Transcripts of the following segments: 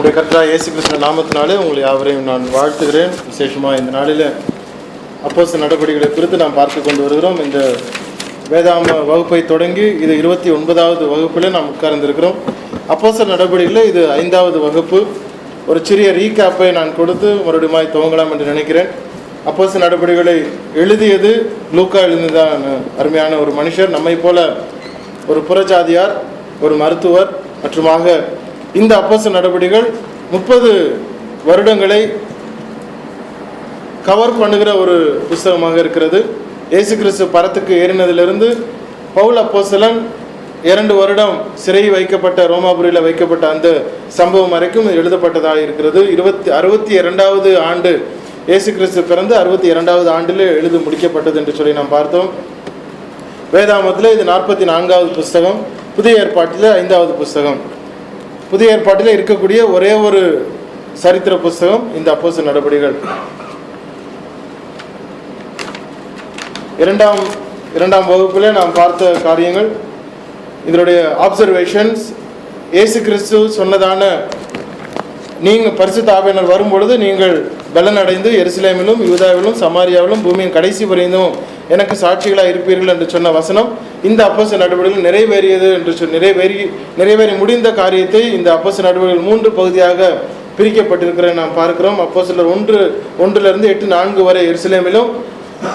நம்முடைய கர்த்தராகிய இயேசு கிறிஸ்து நாமத்தினாலே உங்களை யாவரையும் நான் வாழ்த்துகிறேன். விசேஷமாக இந்த நாளில் அப்போஸ்தலர் நடபடிகளை குறித்து நாம் பார்த்து கொண்டு வருகிறோம். இந்த வேதாம வகுப்பை தொடங்கி இது 29வது வகுப்பில் நாம் உட்கார்ந்திருக்கிறோம். அப்போஸ்தலர் நடபடிகளில் இது 5வது வகுப்பு. ஒரு சிறிய ரீகேப்பை நான் கொடுத்து மறுபடியும் துவங்கலாம் என்று நினைக்கிறேன். அப்போஸ்தலர் நடபடிகளை எழுதியது லூக்கா எழுதியதான் அருமையான ஒரு மனுஷர். நம்மை போல ஒரு புறஜாதியார், ஒரு மருத்துவர் மற்றுமாக இந்த அப்போஸ்தலர் நடபடிகள் 30 வருடங்களை கவர் பண்ணுகிற ஒரு புஸ்தகமாக இருக்கிறது. இயேசு கிறிஸ்து பரத்துக்கு ஏறினதிலிருந்து பவுல் அப்போஸ்தலன் 2 வருடம் சிறை வைக்கப்பட்ட ரோமாபுரியில் வைக்கப்பட்ட அந்த சம்பவம் வரைக்கும் எழுதப்பட்டதாக இருக்கிறது. 62வது ஆண்டு இயேசு கிறிஸ்து பிறந்து 62வது ஆண்டில் எழுதி முடிக்கப்பட்டது என்று சொல்லி நாம் பார்த்தோம். வேதாமத்தில் இது 44வது புஸ்தகம், புதிய ஏற்பாட்டில் 5வது புஸ்தகம். புதிய ஏற்பாட்டில் இருக்கக்கூடிய ஒரே ஒரு சரித்திர புஸ்தகம் இந்த அப்போஸ்தலர் நடபடிகள். இரண்டாம் வகுப்பிலே நாம் பார்த்த காரியங்கள், இதனுடைய ஆப்சர்வேஷன்ஸ். இயேசு கிறிஸ்து சொன்னதான, நீங்கள் பரிசுத்த ஆவியானவர் வரும்பொழுது நீங்கள் பலன் அடைந்து எருசலேமிலும் யூதாவிலும் சமாரியாவிலும் பூமியின் கடைசி வரைந்தும் எனக்கு சாட்சிகளாக இருப்பீர்கள் என்று சொன்ன வசனம் இந்த அப்போஸ்தலர் நடபடிகள் நிறைவேறியது என்று நிறைவேறி முடிந்த காரியத்தை இந்த அப்போஸ்தலர் நடபடிகள் 3 பகுதியாக பிரிக்கப்பட்டிருக்கிற நாம் பார்க்கிறோம். அப்போஸ்தலர் 1:1 8 4 வரை எருசலேமிலும்,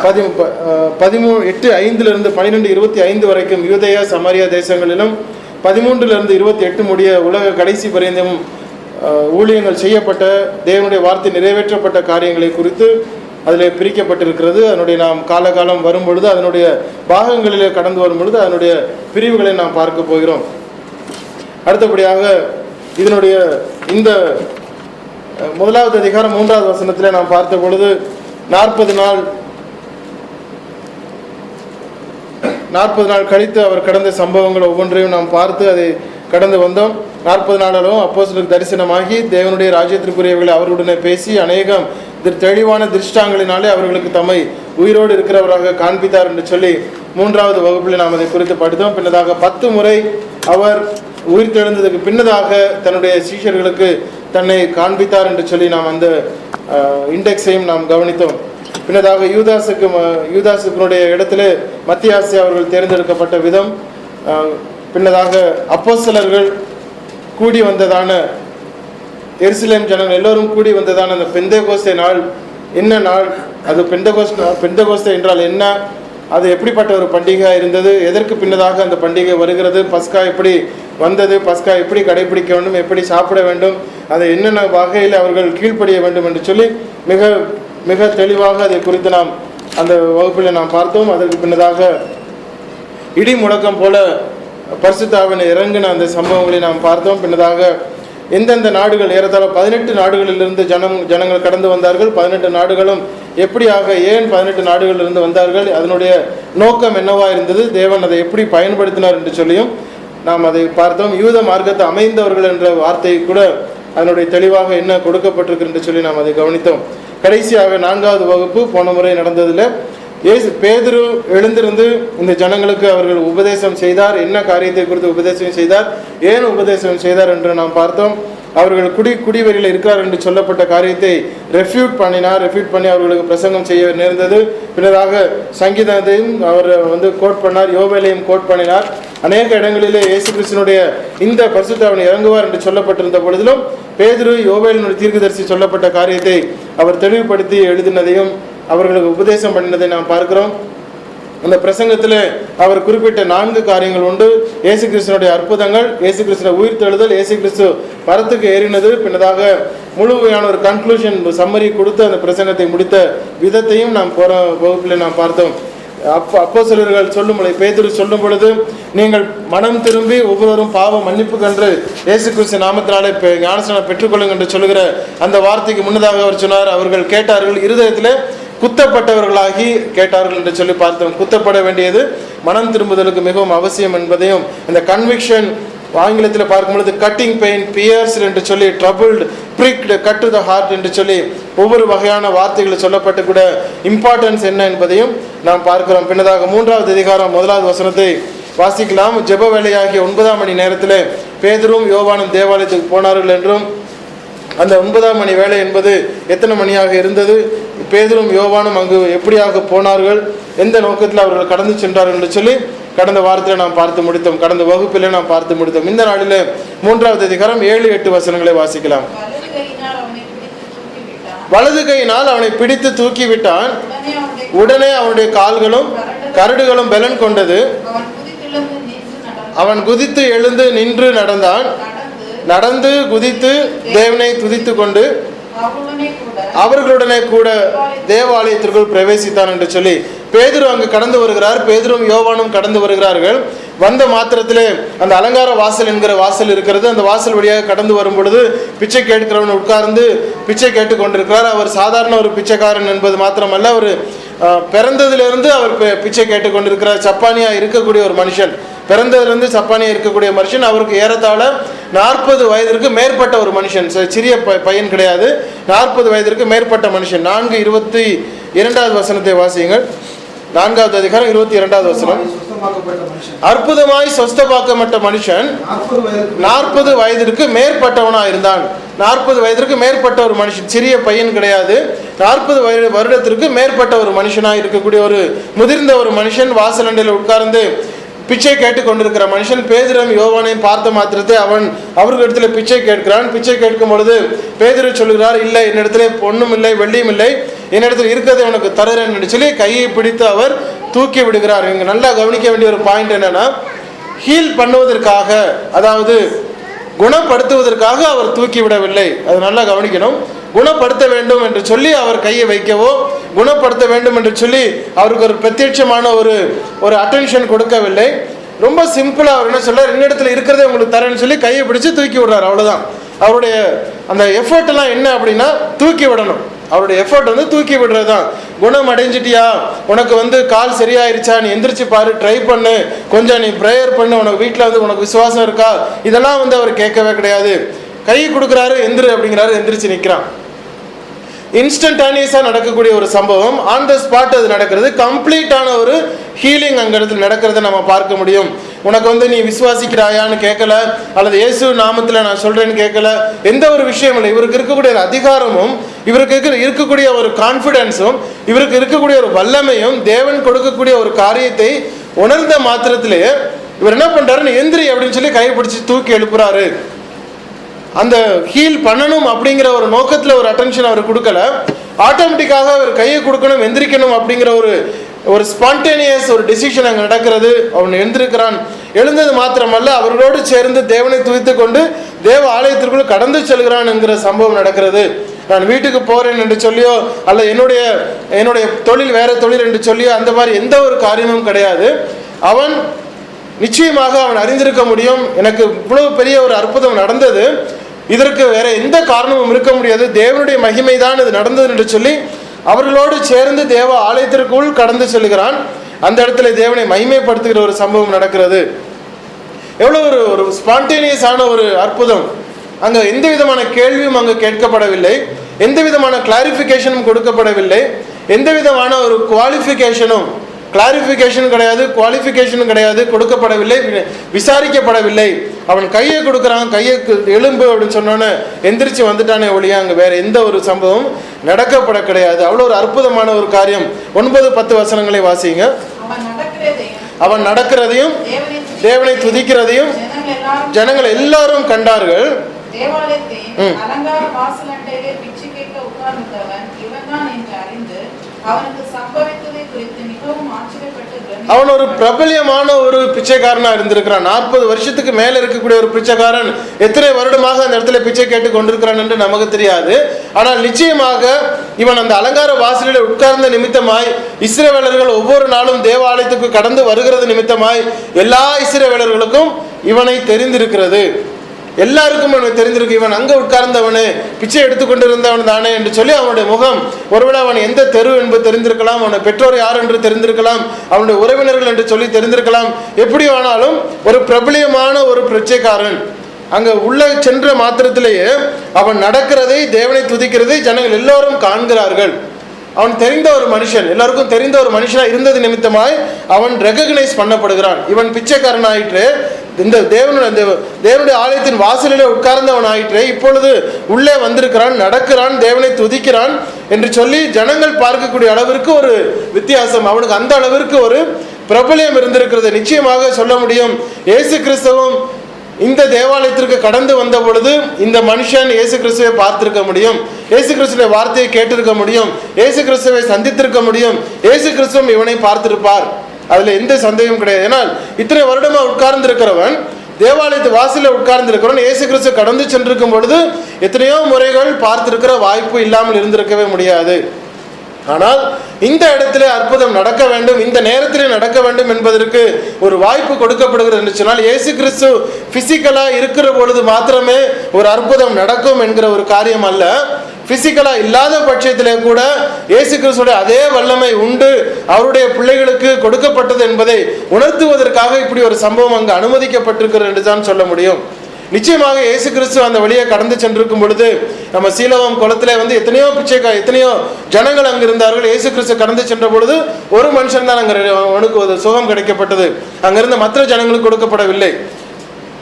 8:5 12:25 வரைக்கும் யூதேயா சமாரியா தேசங்களிலும், 13 28 முடிய உலக கடைசி பரியந்தம் ஊழியங்கள் செய்யப்பட்ட தேவனுடைய வார்த்தை நிறைவேற்றப்பட்ட காரியங்களை குறித்து அதில் பிரிக்கப்பட்டிருக்கிறது. அதனுடைய நாம் காலகாலம் வரும்பொழுது, அதனுடைய பாகங்களில் கடந்து வரும் பொழுது அதனுடைய பிரிவுகளை நாம் பார்க்க போகிறோம். அடுத்தபடியாக இதனுடைய இந்த 1வது அதிகாரம் 3வது வசனத்தில் நாம் பார்த்த பொழுது 40 நாள் கழித்து அவர் கடந்த சம்பவங்கள் ஒவ்வொன்றையும் நாம் பார்த்து அதை கடந்து வந்தோம். 40 நாளும் அப்போஸ்தலருக்கு தரிசனமாகி தேவனுடைய ராஜ்யத்திற்குரியவர்களை அவர்களுடனே பேசி அநேகம் தெளிவான திருஷ்டாங்களினாலே அவர்களுக்கு தம்மை உயிரோடு இருக்கிறவராக காண்பித்தார் என்று சொல்லி 3வது வகுப்பில் நாம் அதை குறித்து படித்தோம். பின்னதாக 10 முறை அவர் உயிர் தெழுந்ததுக்கு பின்னதாக தன்னுடைய சீஷர்களுக்கு தன்னை காண்பித்தார் என்று சொல்லி நாம் அந்த இண்டெக்ஸையும் நாம் கவனித்தோம். பின்னதாக யூதாசுக்குடைய இடத்துல மத்தியாசி அவர்கள் தேர்ந்தெடுக்கப்பட்ட விதம், பின்னதாக அப்போஸ்தலர்கள் கூடி வந்ததான எருசலேம் ஜனங்கள் எல்லோரும் கூடி வந்ததான அந்த பெந்தேகோஸ்தே நாள் என்ன நாள், அது பெந்தேகோஸ்தே என்றால் என்ன, அது எப்படிப்பட்ட ஒரு பண்டிகையாக இருந்தது, எதற்கு பின்னதாக அந்த பண்டிகை வருகிறது, பஸ்கா எப்படி வந்தது, பஸ்கா எப்படி கடைபிடிக்க வேண்டும், எப்படி சாப்பிட வேண்டும், அதை என்னென்ன வகையில் அவர்கள் கீழ்ப்படிய வேண்டும் என்று சொல்லி மிக மிக தெளிவாக அதை குறித்து நாம் அந்த வகுப்பில் நாம் பார்த்தோம். அதற்கு பின்னதாக இடி முழக்கம் போல பரிசுத்த ஆவியானவர் இறங்கின அந்த சம்பவங்களை நாம் பார்த்தோம். பின்னதாக எந்தெந்த நாடுகள், ஏறத்தாழ 18 நாடுகளிலிருந்து ஜனங்கள் கடந்து வந்தார்கள். 18 நாடுகளும் எப்படியாக, ஏன் 18 நாடுகளிலிருந்து வந்தார்கள், அதனுடைய நோக்கம் என்னவா இருந்தது, தேவன் அதை எப்படி பயன்படுத்தினார் என்று சொல்லியும் நாம் அதை பார்த்தோம். யூத மார்க்கத்தை அமைந்தவர்கள் என்ற வார்த்தை கூட அதனுடைய தெளிவாக என்ன கொடுக்கப்பட்டிருக்கு என்று சொல்லி நாம் அதை கவனித்தோம். கடைசியாக 4வது வகுப்பு போன முறை நடந்ததில் பேதுரு எழுந்திருந்து இந்த ஜனங்களுக்கு அவர்கள் உபதேசம் செய்தார். என்ன காரியத்தை குறித்து உபதேசம் செய்தார், ஏன் உபதேசம் செய்தார் என்று நாம் பார்த்தோம். அவர்கள் குடிவெறியில் இருக்கிறார் என்று சொல்லப்பட்ட காரியத்தை ரெஃப்யூட் பண்ணி அவர்களுக்கு பிரசங்கம் செய்ய நேர்ந்தது. பின்னதாக சங்கீதத்தையும் அவர் கோட் பண்ணார், யோவேலையும் கோட் பண்ணினார். அநேக இடங்களிலே இயேசு கிறிஸ்துவினுடைய இந்த பரிசுத்த ஆவியானவர் இறங்குவார் என்று சொல்லப்பட்டிருந்த பொழுதிலும் பேதுரு யோவேலினுடைய தீர்க்கதரிசி சொல்லப்பட்ட காரியத்தை அவர் தெளிவுபடுத்தி எழுதினதையும் அவர்களுக்கு உபதேசம் பண்ணினதை நாம் பார்க்கிறோம். அந்த பிரசங்கத்தில் அவர் குறிப்பிட்ட 4 காரியங்கள் உண்டு. இயேசு கிறிஸ்துவனுடைய அற்புதங்கள், இயேசு கிறிஸ்துவ உயிர் தெழுதல், இயேசு கிறிஸ்து பரத்துக்கு ஏறினது, பின்னதாக முழுமையான ஒரு கன்க்ளூஷன் சம்மரி கொடுத்து அந்த பிரசங்கத்தை முடித்த விதத்தையும் நாம் போற வகுப்பில் நாம் பார்த்தோம். அப்போஸ்தலர்கள் சொல்லும் பொழுது, பேதுரு சொல்லும் பொழுது, நீங்கள் மனம் திரும்பி ஒவ்வொருவரும் பாவம் மன்னிப்பு கண்டு இயேசு கிறிஸ்து நாமத்தினாலே ஞானஸ்நானம் பெற்றுக்கொள்ளுங்க என்று சொல்லுகிற அந்த வார்த்தைக்கு முன்னதாக அவர் சொன்னார், அவர்கள் கேட்டார்கள், இருதயத்தில் குத்தப்பட்டவர்களாகி கேட்டார்கள் என்று சொல்லி பார்த்தோம். குத்தப்பட வேண்டியது மனம் திரும்புதலுக்கு மிகவும் அவசியம் என்பதையும், இந்த கன்விக்ஷன் ஆங்கிலத்தில் பார்க்கும்பொழுது கட்டிங் பெயின், பியர்ஸ் என்று சொல்லி, troubled, pricked, cut to the heart என்று சொல்லி ஒவ்வொரு வகையான வார்த்தைகள் சொல்லப்பட்டு கூட இம்பார்ட்டன்ஸ் என்ன என்பதையும் நாம் பார்க்கிறோம். பின்னதாக 3வது அதிகாரம் 1வது வசனத்தை வாசிக்கலாம். ஜெப வேலையாகிய 9ஆம் மணி நேரத்தில் பேதுரும் யோவானும் தேவாலயத்துக்கு போனார்கள் என்றும் அந்த 9ஆம் மணி வேலை என்பது எத்தனை மணியாக இருந்தது, பேதுரும் யோவானும் அங்கு எப்படியாக போனார்கள், எந்த நோக்கத்தில் அவர்கள் கடந்து சென்றார்கள் என்று சொல்லி கடந்த வாரத்தில் நாம் பார்த்து முடித்தோம், கடந்த வகுப்பில் நாம் பார்த்து முடித்தோம். இந்த நாளில் 3வது அதிகாரம் 7-8 வசனங்களை வாசிக்கலாம். வலது கையினால் அவனை பிடித்து தூக்கிவிட்டான், உடனே அவனுடைய கால்களும் கரடுகளும் பலன் கொண்டது. அவன் குதித்து எழுந்து நின்று நடந்தான், நடந்து குதித்து தேவனை துதித்து கொண்டு அவர்களுடனே கூட தேவாலயத்திற்குள் பிரவேசித்தான் என்று சொல்லி பேதுரு அங்கு கடந்து வருகிறார். பேதுரும் யோவானும் கடந்து வருகிறார்கள். வந்த மாத்திரத்திலே அந்த அலங்கார வாசல் என்கிற வாசல் இருக்கிறது. அந்த வாசல் வழியாக கடந்து வரும் பொழுது பிச்சை கேட்கிறவன் உட்கார்ந்து பிச்சை கேட்டுக் கொண்டிருக்கிறார். அவர் சாதாரண ஒரு பிச்சைக்காரன் என்பது மாத்திரமல்ல, அவர் பிறந்ததிலிருந்து அவர் பிச்சை கேட்டுக்கொண்டிருக்கிறார். சப்பானியா இருக்கக்கூடிய ஒரு மனுஷன், பிறந்ததிலிருந்து சப்பானியா இருக்கக்கூடிய மனுஷன். அவருக்கு ஏறத்தாழ 40 வயதிற்கு மேற்பட்ட ஒரு மனுஷன், சிறிய பையன் கிடையாது, 40 வயதிற்கு மேற்பட்ட மனுஷன். 4:22 வசனத்தை வாசியுங்கள். 4வது அதிகாரம் 22வது வசனம். அற்புதமாய் சொஸ்தமாக்கப்பட்ட மனுஷன் 40 வயதிற்கு மேற்பட்டவனா இருந்தான். 40 வயதிற்கு மேற்பட்ட ஒரு மனுஷன், சிறிய பையன் கிடையாது, 40 வருடத்திற்கு மேற்பட்ட ஒரு மனுஷனாக இருக்கக்கூடிய ஒரு முதிர்ந்த ஒரு மனுஷன் வாசலண்டையில் உட்கார்ந்து பிச்சை கேட்டுக் கொண்டிருக்கிற மனுஷன். பேதுரும் யோவானையும் பார்த்த மாத்திரத்தை அவர்களிடத்தில் பிச்சை கேட்கிறான். பிச்சை கேட்கும் பொழுது பேதுரு சொல்லுகிறார், இல்லை, என்னிடத்துல பொண்ணும் இல்லை வெள்ளியும் இல்லை, என்னிடத்தில் இருக்கிறதை உனக்கு தருகிறேன் என்று சொல்லி கையை பிடித்து அவர் தூக்கி விடுகிறார். இங்க நல்லா கவனிக்க வேண்டிய ஒரு பாயிண்ட் என்னன்னா, ஹீல் பண்ணுவதற்காக, அதாவது குணப்படுத்துவதற்காக அவர் தூக்கி விடவில்லை. அது நல்லா கவனிக்கணும். குணப்படுத்த வேண்டும் என்று சொல்லி அவர் கையை வைக்கவோ, குணப்படுத்த வேண்டும் என்று சொல்லி அவருக்கு ஒரு பிரத்யட்சமான ஒரு அட்டென்ஷன் கொடுக்கவில்லை. ரொம்ப சிம்பிளா அவர் என்ன சொல்றார், என்னிடத்துல இருக்கிறதே உங்களுக்கு தரேன்னு சொல்லி கையை பிடிச்சு தூக்கி விடுறாரு. அவ்வளவுதான். அவருடைய அந்த எஃபர்ட் எல்லாம் என்ன அப்படின்னா தூக்கி விடணும். அவருடைய எஃபர்ட் வந்து தூக்கி விடுறது தான். குணம் அடைஞ்சிட்டியா, உனக்கு கால் சரியாயிருச்சா, நீ எந்திரிச்சு பாரு, ட்ரை பண்ணு, கொஞ்சம் நீ ப்ரேயர் பண்ணு, உனக்கு வீட்டில் உனக்கு விசுவாசம் இருக்கா, இதெல்லாம் அவர் கேட்கவே கிடையாது. கை கொடுக்குறாரு, எந்திரு அப்படிங்கிறாரு, எந்திரிச்சு நிற்கிறான். இன்ஸ்டன்டானியஸாக நடக்கக்கூடிய ஒரு சம்பவம், ஆன் த ஸ்பாட் அது நடக்கிறது. கம்ப்ளீட்டான ஒரு ஹீலிங் அங்க இடத்துல நடக்கிறத நம்ம பார்க்க முடியும். உனக்கு நீ விசுவாசிக்கிறாயான்னு கேட்கல, அல்லது இயேசு நாமத்தில் நான் சொல்றேன்னு கேட்கல, எந்த ஒரு விஷயம் இல்லை. இவருக்கு இருக்கக்கூடிய அதிகாரமும், இவருக்கு இருக்கக்கூடிய ஒரு கான்ஃபிடென்ஸும், இவருக்கு இருக்கக்கூடிய ஒரு வல்லமையும், தேவன் கொடுக்கக்கூடிய ஒரு காரியத்தை உணர்ந்த மாத்திரத்திலேயே இவர் என்ன பண்றாரு, எந்திரி அப்படின்னு சொல்லி கையை பிடிச்சி தூக்கி எழுப்புறாரு. அந்த ஹீல் பண்ணணும் அப்படிங்கிற ஒரு நோக்கத்தில் ஒரு அட்டென்ஷன் அவர் கொடுக்கல. ஆட்டோமேட்டிக்காக அவர் கையை கொடுக்கணும், எந்திரிக்கணும் அப்படிங்கிற ஒரு ஸ்பான்டேனியஸ் ஒரு டிசிஷன் அங்கே நடக்கிறது. அவன் எழுந்திருக்கிறான். எழுந்தது மாத்திரமல்ல, அவர்களோடு சேர்ந்து தேவனை துதித்து கொண்டு தேவ ஆலயத்திற்குள் கடந்து செல்கிறான் என்கிற சம்பவம் நடக்கிறது. நான் வீட்டுக்கு போறேன் என்று சொல்லியோ, அல்ல என்னுடைய தொழில் வேற தொழில் என்று சொல்லியோ அந்த மாதிரி எந்த ஒரு காரியமும் கிடையாது. அவன் நிச்சயமாக அவன் அறிந்திருக்க முடியும், எனக்கு இவ்வளவு பெரிய ஒரு அற்புதம் நடந்தது, இதற்கு வேற எந்த காரணமும் இருக்க முடியாது, தேவனுடைய மகிமை தான் இது நடந்தது என்று சொல்லி அவர்களோடு சேர்ந்து தேவ ஆலயத்திற்குள் கடந்து செல்கிறான். அந்த இடத்துல தேவனை மகிமைப்படுத்துகிற ஒரு சம்பவம் நடக்கிறது. எவ்வளவு ஒரு ஸ்பான்டேனியஸான ஒரு அற்புதம். அங்க எந்த விதமான கேள்வியும் அங்கு கேட்கப்படவில்லை, எந்த விதமான கிளாரிஃபிகேஷனும் கொடுக்கப்படவில்லை, எந்த விதமான ஒரு கிளாரிஃபிகேஷன் கிடையாது, குவாலிஃபிகேஷனும் கிடையாது, கொடுக்கப்படவில்லை, விசாரிக்கப்படவில்லை. அவன் கையை கொடுக்குறான், கையை எலும்பு அப்படின்னு சொன்னோன்னே எந்திரிச்சு வந்துட்டானே ஒழியா அங்கே வேற எந்த ஒரு சம்பவம் நடக்கப்பட கிடையாது. அவ்வளோ ஒரு அற்புதமான ஒரு காரியம். 9-10 வசனங்களை வாசிங்க. அவன் நடக்கிறதையும் தேவனை துதிக்கிறதையும் ஜனங்கள் எல்லாரும் கண்டார்கள். அவன் ஒரு பிரபல்யமான ஒரு பிச்சைக்காரனா இருந்திருக்கிறான். 40 வருஷத்துக்கு மேல இருக்கக்கூடிய ஒரு பிச்சைக்காரன் எத்தனை வருடமாக அந்த இடத்துல பிச்சை கேட்டு கொண்டிருக்கிறான் என்று நமக்கு தெரியாது. ஆனால் நிச்சயமாக இவன் அந்த அலங்கார வாசலில் உட்கார்ந்த நிமித்தமாய், இஸ்ரவேலர்கள் ஒவ்வொரு நாளும் தேவாலயத்துக்கு கடந்து வருகிறது நிமித்தமாய் எல்லா இஸ்ரவேலர்களுக்கும் இவனை தெரிந்திருக்கிறது. எல்லாருக்கும் அவனுக்கு தெரிந்திருக்கு, இவன் அங்க உட்கார்ந்தவனு, பிச்சை எடுத்துக்கொண்டிருந்தவன் தானே என்று சொல்லி அவனுடைய முகம், ஒருவேளை அவன் எந்த தெரு என்பது தெரிந்திருக்கலாம், அவனுடைய பெற்றோர் யார் என்று தெரிந்திருக்கலாம், அவனுடைய உறவினர்கள் என்று சொல்லி தெரிந்திருக்கலாம். எப்படி ஆனாலும் ஒரு பிரபலியமான ஒரு பிச்சைக்காரன் அங்க உள்ள சென்ற மாத்திரத்திலேயே அவன் நடக்கிறதை, தேவனை துதிக்கிறதை ஜனங்கள் எல்லோரும் காண்கிறார்கள். அவன் தெரிந்த ஒரு மனுஷன், எல்லாருக்கும் தெரிந்த ஒரு மனுஷனா இருந்தது நிமித்தமாய் அவன் ரெகக்னைஸ் பண்ணப்படுகிறான். இவன் பிச்சைக்காரன் ஆயிற்று, இந்த தேவனுடைய ஆலயத்தின் வாசலிலே உட்கார்ந்தவன் ஆயிற்றே, இப்பொழுது உள்ளே வந்திருக்கிறான், நடக்கிறான், தேவனை துதிக்கிறான் என்று சொல்லி ஜனங்கள் பார்க்கக்கூடிய அளவிற்கு ஒரு வித்தியாசம், அவனுக்கு அந்த அளவிற்கு ஒரு பிரபல்யம் இருந்திருக்கிறது. நிச்சயமாக சொல்ல முடியும், இயேசு கிறிஸ்துவும் இந்த தேவாலயத்திற்கு கடந்து வந்த பொழுது இந்த மனுஷன் இயேசு கிறிஸ்துவை பார்த்திருக்க முடியும், இயேசு கிறிஸ்துவின் வார்த்தையை கேட்டிருக்க முடியும், இயேசு கிறிஸ்துவை சந்தித்திருக்க முடியும், இயேசு கிறிஸ்துவும் இவனை பார்த்திருப்பார். அதுல எந்த சந்தேகம் கிடையாது. ஏன்னால் இத்தனை வருடமா உட்கார்ந்து இருக்கிறவன், தேவாலயத்து வாசலில் உட்கார்ந்து இருக்கிறவன் இயேசு கிறிஸ்து கடந்து சென்றிருக்கும் பொழுது எத்தனையோ முறைகள் பார்த்திருக்கிற வாய்ப்பு இல்லாமல் இருந்திருக்கவே முடியாது. ஆனால் இந்த இடத்துல அற்புதம் நடக்க வேண்டும், இந்த நேரத்திலே நடக்க வேண்டும் என்பதற்கு ஒரு வாய்ப்பு கொடுக்கப்படுகிறது என்று சொன்னால், இயேசு கிறிஸ்து பிசிக்கலா இருக்கிற பொழுது மாத்திரமே ஒரு அற்புதம் நடக்கும் என்கிற ஒரு காரியம் அல்ல. பிசிக்கலா இல்லாத பட்சத்திலே கூட இயேசு கிறிஸ்துடைய அதே வல்லமை உண்டு, அவருடைய பிள்ளைகளுக்கு கொடுக்கப்பட்டது என்பதை உணர்த்துவதற்காக இப்படி ஒரு சம்பவம் அங்கு அனுமதிக்கப்பட்டிருக்கிறது என்று தான் சொல்ல முடியும். நிச்சயமாக இயேசு கிறிஸ்து அந்த வழியை கடந்து சென்றிருக்கும் பொழுது நம்ம சீலோவாம் குளத்திலே எத்தனையோ ஜனங்கள் அங்கு இருந்தார்கள். இயேசு கிறிஸ்து கடந்து சென்ற பொழுது ஒரு மனுஷன் தான் அவனுக்கு ஒரு சுகம் கிடைக்கப்பட்டது, அங்கிருந்த மற்ற ஜனங்களுக்கு கொடுக்கப்படவில்லை.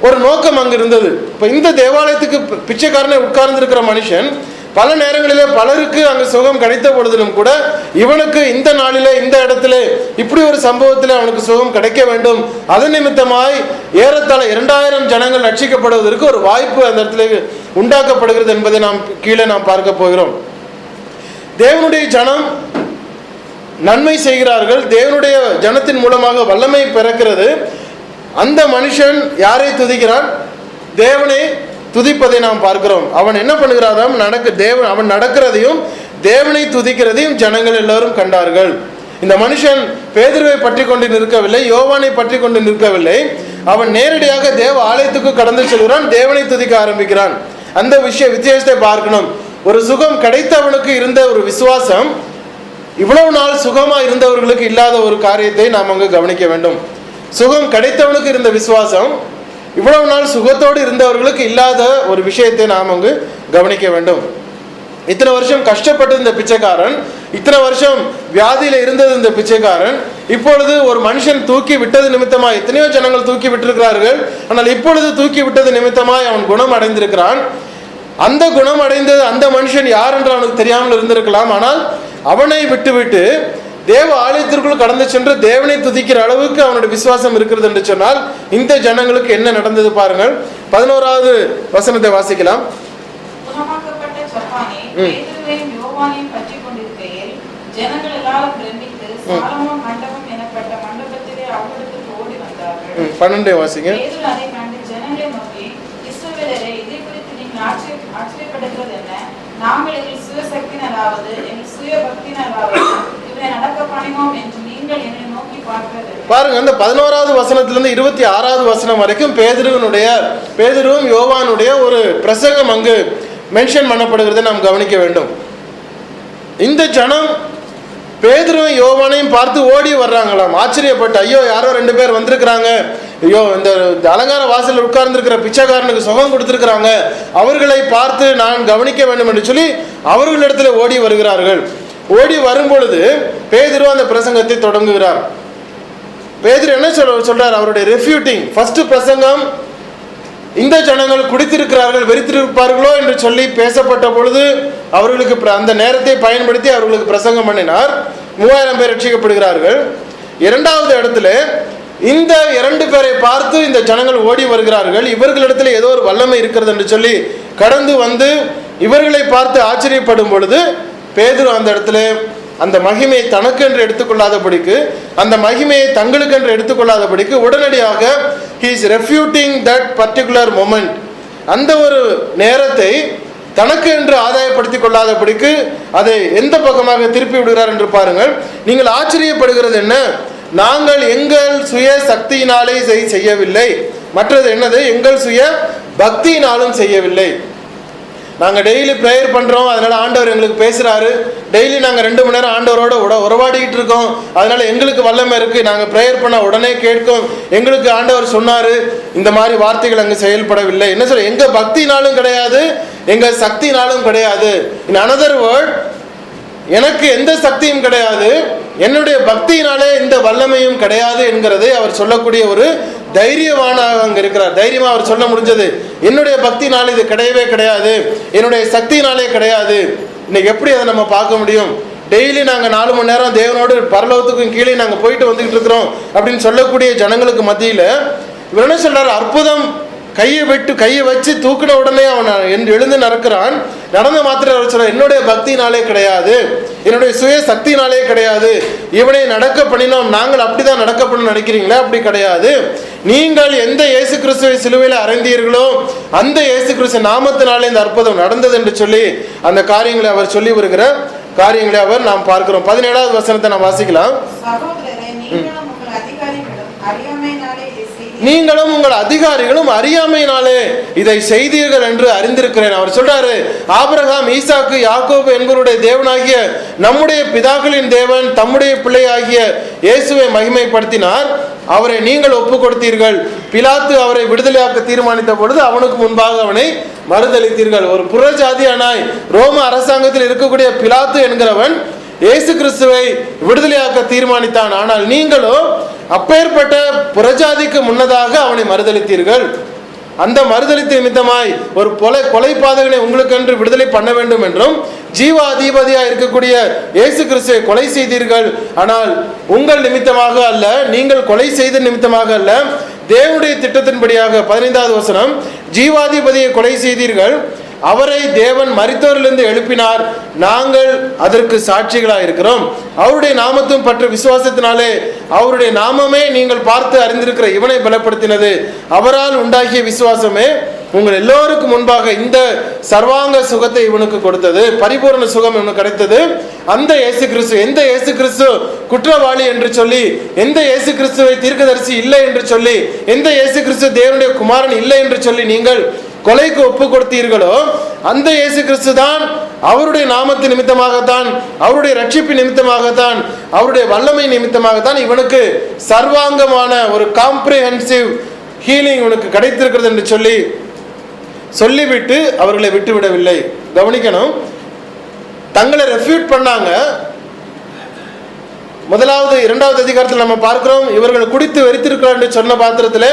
ஒரு நோக்கம் அங்கு இருந்தது. இப்ப இந்த தேவாலயத்துக்கு பிச்சைக்காரனை உட்கார்ந்து இருக்கிற மனுஷன் பல நேரங்களிலே பலருக்கு அங்கு சுகம் கிடைத்த பொழுதிலும் கூட இவனுக்கு இந்த நாளிலே இந்த இடத்திலே இப்படி ஒரு சம்பவத்திலே அவனுக்கு சுகம் கிடைக்க வேண்டும், அதன் நிமித்தமாய் ஏறத்தாழ 2000 ஜனங்கள் ரட்சிக்கப்படுவதற்கு ஒரு வாய்ப்பு அந்த இடத்துல உண்டாக்கப்படுகிறது என்பதை நாம் கீழே பார்க்க போகிறோம். தேவனுடைய ஜனம் நன்மை செய்கிறார்கள், தேவனுடைய ஜனத்தின் மூலமாக வல்லமை பிறக்கிறது. அந்த மனுஷன் யாரை துதிக்கிறான்? தேவனை துதிப்பதை நாம் பார்க்கிறோம். அவன் என்ன பண்ணுகிறாராம்? அவன் நடக்கிறதையும் தேவனை துதிக்கிறதையும் ஜனங்கள் எல்லாரும் கண்டார்கள். இந்த மனுஷன் பேதுருவை பற்றி கொண்டு நிற்கவில்லை, யோவானை பற்றி கொண்டு நிற்கவில்லை. அவன் நேரடியாக தேவ ஆலயத்துக்கு கடந்து செல்கிறான், தேவனை துதிக்க ஆரம்பிக்கிறான். அந்த வித்தியாசத்தை பார்க்கணும். ஒரு சுகம் கிடைத்தவனுக்கு இருந்த ஒரு விசுவாசம் இவ்வளவு நாள் சுகமா இருந்தவர்களுக்கு இல்லாத ஒரு காரியத்தை நாம் அங்கு கவனிக்க வேண்டும். சுகம் கிடைத்தவனுக்கு இருந்த விசுவாசம் இவ்வளவு நாள் சுகத்தோடு இருந்தவர்களுக்கு இல்லாத ஒரு விஷயத்தை நாம் அங்கு கவனிக்க வேண்டும். இத்தனை வருஷம் கஷ்டப்பட்டு இந்த பிச்சைக்காரன், இத்தனை வருஷம் வியாதியில இருந்தது இந்த பிச்சைக்காரன், இப்பொழுது ஒரு மனுஷன் தூக்கி விட்டது நிமித்தமாய் எத்தனையோ ஜனங்கள் தூக்கி விட்டிருக்கிறார்கள், ஆனால் இப்பொழுது தூக்கி விட்டது நிமித்தமாய் அவன் குணம் அடைந்திருக்கிறான். அந்த குணம் அடைந்தது அந்த மனுஷன் யார் என்று அவனுக்கு தெரியாமல் இருந்திருக்கலாம். ஆனால் அவனை விட்டுவிட்டு தேவ ஆலயத்திற்குள் கடந்து சென்று தேவனை துதிக்கிற அளவுக்கு அவனுடைய விசுவாசம் இருக்கிறது என்று சொன்னால் இந்த ஜனங்களுக்கு என்ன நடந்தது பாருங்கள். 11வது வசனத்தை வாசிக்கலாம். பன்னெண்டை வாசிங்க. பாருங்க, அந்த 11வது வசனத்திலிருந்து 26வது வசனம் வரைக்கும் பேதுருவும் யோவானுடைய ஒரு பிரசங்கம் அங்கு மென்ஷன் பண்ணப்படுகிறதை நாம் கவனிக்க வேண்டும். இந்த ஜனம் பேதுருவும் யோவானையும் பார்த்து ஓடி வர்றாங்களாம், ஆச்சரியப்பட்டு, ஐயோ யாரோ 2 பேர் வந்திருக்கிறாங்க, ஐயோ இந்த அலங்கார வாசல் உட்கார்ந்து இருக்கிற பிச்சைக்காரனுக்கு சுகம் கொடுத்திருக்கிறாங்க, அவர்களை பார்த்து நான் கவனிக்க வேண்டும் என்று சொல்லி அவர்களிடத்துல ஓடி வருகிறார்கள். ஓடி வரும் பொழுது பேதுரு அந்த பிரசங்கத்தை தொடங்குகிறார். பேதுரு என்ன சொல்றார்? அவருடைய ரெஃப்யூட்டிங் ஃபர்ஸ்ட் பிரசங்கம், இந்த ஜனங்கள் குடித்திருக்கிறார்கள், வெறித்திருப்பார்களோ என்று சொல்லி பேசப்பட்ட பொழுது அவர்களுக்கு அந்த நேரத்தை பயன்படுத்தி அவர்களுக்கு பிரசங்கம் பண்ணினார். 3000 பேர் ரட்சிக்கப்படுகிறார்கள். 2வது இடத்துல இந்த 2 பேரை பார்த்து இந்த ஜனங்கள் ஓடி வருகிறார்கள். இவர்களிடத்துல ஏதோ ஒரு வல்லமை இருக்கிறது என்று சொல்லி கடந்து வந்து இவர்களை பார்த்து ஆச்சரியப்படும் பொழுது பேதுரு அந்த இடத்துல அந்த மகிமையை தனக்கென்று எடுத்துக்கொள்ளாதபடிக்கு, அந்த மகிமையை தங்களுக்கென்று எடுத்துக்கொள்ளாதபடிக்கு உடனடியாக he is refuting that particular moment, அந்த ஒரு நேரத்தை தனக்கு என்று ஆதாயப்படுத்திக் கொள்ளாதபடிக்கு அதை எந்த பக்கமாக திருப்பி விடுகிறார் என்று பாருங்கள். நீங்கள் ஆச்சரியப்படுகிறது என்ன? நாங்கள் எங்கள் சுய சக்தியினாலே செய்யவில்லை, மற்றது என்னது? எங்கள் சுய பக்தியினாலும் செய்யவில்லை. நாங்கள் டெய்லி ப்ரேயர் பண்ணுறோம், அதனால் ஆண்டவர் எங்களுக்கு பேசுகிறாரு, டெய்லி நாங்கள் 2 மணி நேரம் ஆண்டவரோட உறவாடிக்கிட்டு இருக்கோம், அதனால் எங்களுக்கு வல்லமை இருக்குது, நாங்கள் ப்ரேயர் பண்ண உடனே கேட்கும், எங்களுக்கு ஆண்டவர் சொன்னார், இந்த மாதிரி வார்த்தைகள் அங்கே செயல்படவில்லை. என்ன சொல்ல? எங்கள் பக்தினாலும் கிடையாது, எங்கள் சக்தினாலும் கிடையாது. இன் அனதர் வேர்ட், எனக்கு எந்த சக்தியும் கிடையாது, என்னுடைய பக்தியினாலே இந்த வல்லமையும் கிடையாது என்கிறதை அவர் சொல்லக்கூடிய ஒரு தைரியவானாக அங்க இருக்கிறார். தைரியமா அவர் சொல்ல முடிஞ்சது, என்னுடைய பக்தினால இது கிடையவே கிடையாது, என்னுடைய சக்தினாலே கிடையாது. இன்னைக்கு எப்படி அதை நம்ம பார்க்க முடியும்? டெய்லி நாங்கள் 4 மணி நேரம் தேவனோடு பரலோகத்துக்கும் கீழே நாங்கள் போயிட்டு வந்துகிட்டு இருக்கிறோம் அப்படின்னு சொல்லக்கூடிய ஜனங்களுக்கு மத்தியில் இவர் என்ன சொல்றாரு? அற்புதம் கையை வச்சு தூக்கின உடனே அவன் எழுந்து நடக்கிறான். நடந்த மாத்திரம் அவர் சொல்ற, என்னுடைய பக்தினாலே கிடையாது, என்னுடைய சுய சக்தினாலே கிடையாது, இவனை நடக்க பண்ணினோம், நாங்கள் அப்படிதான் நடக்க பண்ண நினைக்கிறீங்களா? அப்படி கிடையாது. நீங்கள் எந்த இயேசு கிறிஸ்துவை சிலுவையில் அறைந்தீர்களோ அந்த இயேசு கிறிஸ்து நாமத்தினாலே இந்த அற்புதம் நடந்தது என்று சொல்லி அந்த காரியங்களை அவர் சொல்லி வருகிற காரியங்களை அவர் நாம் பார்க்கிறோம். 17வது வசனத்தை நாம் வாசிக்கலாம். நீங்களும் உங்கள் அதிகாரிகளும் அறியாமையினாலே இதை செய்தீர்கள் என்று அறிந்திருக்கிறேன். அவர் சொல்றாரு, ஆபிரகாம், ஈசாக்கு, யாக்கோபு என்பவருடைய தேவனாகிய நம்முடைய பிதாக்களின் தேவன் தம்முடைய பிள்ளையாகிய இயேசுவை மகிமைப்படுத்தினார். அவரை நீங்கள் ஒப்பு கொடுத்தீர்கள். பிலாத்து அவரை விடுதலையாக்க தீர்மானித்த பொழுது அவனுக்கு முன்பாக அவனை மறுதளித்தீர்கள். ஒரு புறஜாதியானாய் ரோம அரசாங்கத்தில் இருக்கக்கூடிய பிலாத்து என்கிறவன் இயேசு கிறிஸ்துவை விடுதலையாக்க தீர்மானித்தான். ஆனால் நீங்களோ அப்பேற்பட்ட புறஜாதிக்கு முன்னதாக அவனை மறுதளித்தீர்கள். அந்த மறுதளித்த நிமித்தமாய் ஒரு கொலை பாதகனை உங்களுக்கென்று விடுதலை பண்ண வேண்டும் என்றும் ஜீவ அதிபதியாக இருக்கக்கூடிய இயேசு கிறிஸ்துவை கொலை செய்தீர்கள். ஆனால் உங்கள் நிமித்தமாக அல்ல, நீங்கள் கொலை செய்த நிமித்தமாக அல்ல, தேவனுடைய திட்டத்தின்படியாக. 15வது வசனம், ஜீவாதிபதியை கொலை செய்தீர்கள், அவரை தேவன் மரித்தோரிலிருந்து எழுப்பினார், நாங்கள் அதற்கு சாட்சிகளாக இருக்கிறோம். அவருடைய நாமத்தும் பற்ற விசுவாசத்தினாலே அவருடைய நாமமே நீங்கள் பார்த்து அறிந்திருக்கிற இவனை பலப்படுத்தினது. அவரால் உண்டாகிய விசுவாசமே உங்கள் எல்லோருக்கும் முன்பாக இந்த சர்வாங்க சுகத்தை இவனுக்கு கொடுத்தது, பரிபூர்ண சுகம் இவனுக்கு கிடைத்தது. அந்த இயேசு கிறிஸ்து, எந்த இயேசு கிறிஸ்து குற்றவாளி என்று சொல்லி, எந்த இயேசு கிறிஸ்துவை தீர்க்கதரிசி இல்லை என்று சொல்லி, எந்த இயேசு கிறிஸ்து தேவனுடைய குமாரன் இல்லை என்று சொல்லி நீங்கள் கொலைக்கு ஒப்பு கொடுத்தீர்களோ அந்த இயேசு கிறிஸ்து தான் அவருடைய நாமத்து நிமித்தமாகத்தான், அவருடைய ரட்சிப்பு நிமித்தமாகத்தான், அவருடைய வல்லமை நிமித்தமாகத்தான் இவனுக்கு சர்வாங்கமான ஒரு காம்ப்ரிஹென்சிவ் ஹீலிங் இவனுக்கு கிடைத்திருக்கிறது என்று சொல்லிவிட்டு அவர்களை விட்டு விடவில்லை. கவனிக்கணும், தங்களை ரெஃப்யூட் பண்ணாங்க. 1வது 2வது அதிகாரத்தில் நம்ம பார்க்கிறோம், இவர்கள் குடித்து வெறித்திருக்கிறார் என்று சொன்ன பாத்திரத்தில்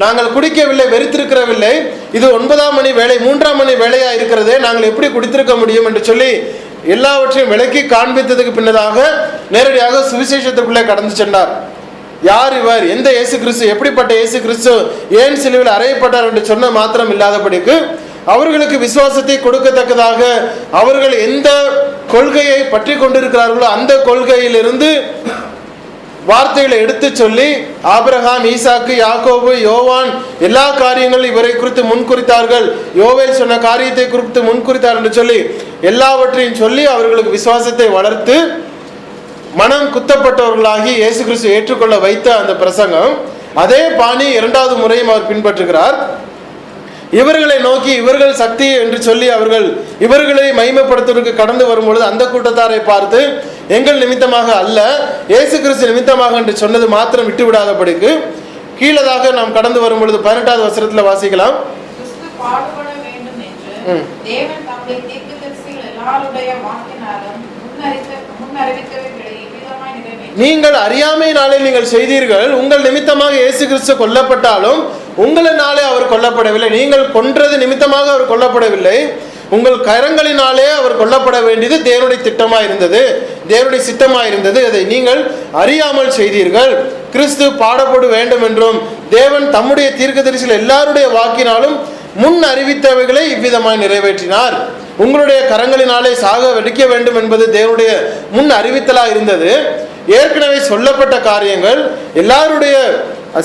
நாங்கள் குடிக்கவில்லை, வெறித்திருக்கிறவில்லை, இது 9ஆம் மணி வேலை, 3ஆம் மணி வேலையா இருக்கிறதே, நாங்கள் எப்படி குடித்திருக்க முடியும் என்று சொல்லி எல்லாவற்றையும் விளக்கி காண்பித்ததுக்கு பின்னதாக நேரடியாக சுவிசேஷத்துக்குள்ளே கடந்து சென்றார். யார் இவர், எந்த இயேசு கிறிஸ்து, எப்படிப்பட்ட இயேசு கிறிஸ்து, ஏன் சிலுவையில் அறையப்பட்டார் என்று சொன்ன மாத்திரம் இல்லாதபடிக்கு அவர்களுக்கு விசுவாசத்தை கொடுக்கத்தக்கதாக அவர்கள் எந்த கொள்கையை பற்றி கொண்டிருக்கிறார்களோ அந்த கொள்கையிலிருந்து வார்த்தைகளை எடுத்து சொல்லி ஆபிரகாம், ஈசாக்கு, யாக்கோபு, யோவான் எல்லா காரியங்களும் இவரை குறித்து முன்குறித்தார்கள், யோவேல் சொன்ன காரியத்தை குறித்து முன்குறித்தார் என்று சொல்லி எல்லாவற்றையும் சொல்லி அவர்களுக்கு விசுவாசத்தை வளர்த்து மனம் குத்தப்பட்டவர்களாகி இயேசு கிறிஸ்து ஏற்றுக்கொள்ள வைத்த அந்த பிரசங்கம், அதே பாணி 2வது முறையும் அவர் பின்பற்றுகிறார். இவர்களை நோக்கி இவர்கள் சக்தி என்று சொல்லி அவர்கள் இவர்களை மகிமைப்படுத்துவதற்கு கடந்து வரும்பொழுது அந்த கூட்டத்தாரை பார்த்து எங்கள் நிமித்தமாக அல்ல, இயேசு கிறிஸ்து நிமித்தமாக என்று சொன்னது மாத்திரம் விட்டு விடாதபடிக்கு கீழதாக நாம் கடந்து வரும் பொழுது 18வது வசனத்துல வாசிக்கலாம். நீங்கள் அறியாமையினாலே நீங்கள் செய்தீர்கள், உங்கள் நிமித்தமாக இயேசு கிறிஸ்து கொல்லப்பட்டாலும் உங்களினாலே அவர் கொல்லப்படவில்லை, நீங்கள் கொன்றது நிமித்தமாக அவர் கொல்லப்படவில்லை, உங்கள் கரங்களினாலே அவர் கொல்லப்பட வேண்டியது தேவனுடைய திட்டமாக இருந்தது, தேவனுடைய சித்தமாக இருந்தது, அதை நீங்கள் அறியாமல் செய்தீர்கள். கிறிஸ்து பாடப்பட வேண்டும் என்றும் தேவன் தம்முடைய தீர்க்கதரிசிகள் எல்லாருடைய வாக்கினாலும் முன் அறிவித்தவைகளை இவ்விதமாய் நிறைவேற்றினார். உங்களுடைய கரங்களினாலே சாக வெடிக்க வேண்டும் என்பது தேவனுடைய முன் அறிவித்தலாக இருந்தது. ஏற்கனவே சொல்லப்பட்ட காரியங்கள் எல்லாருடைய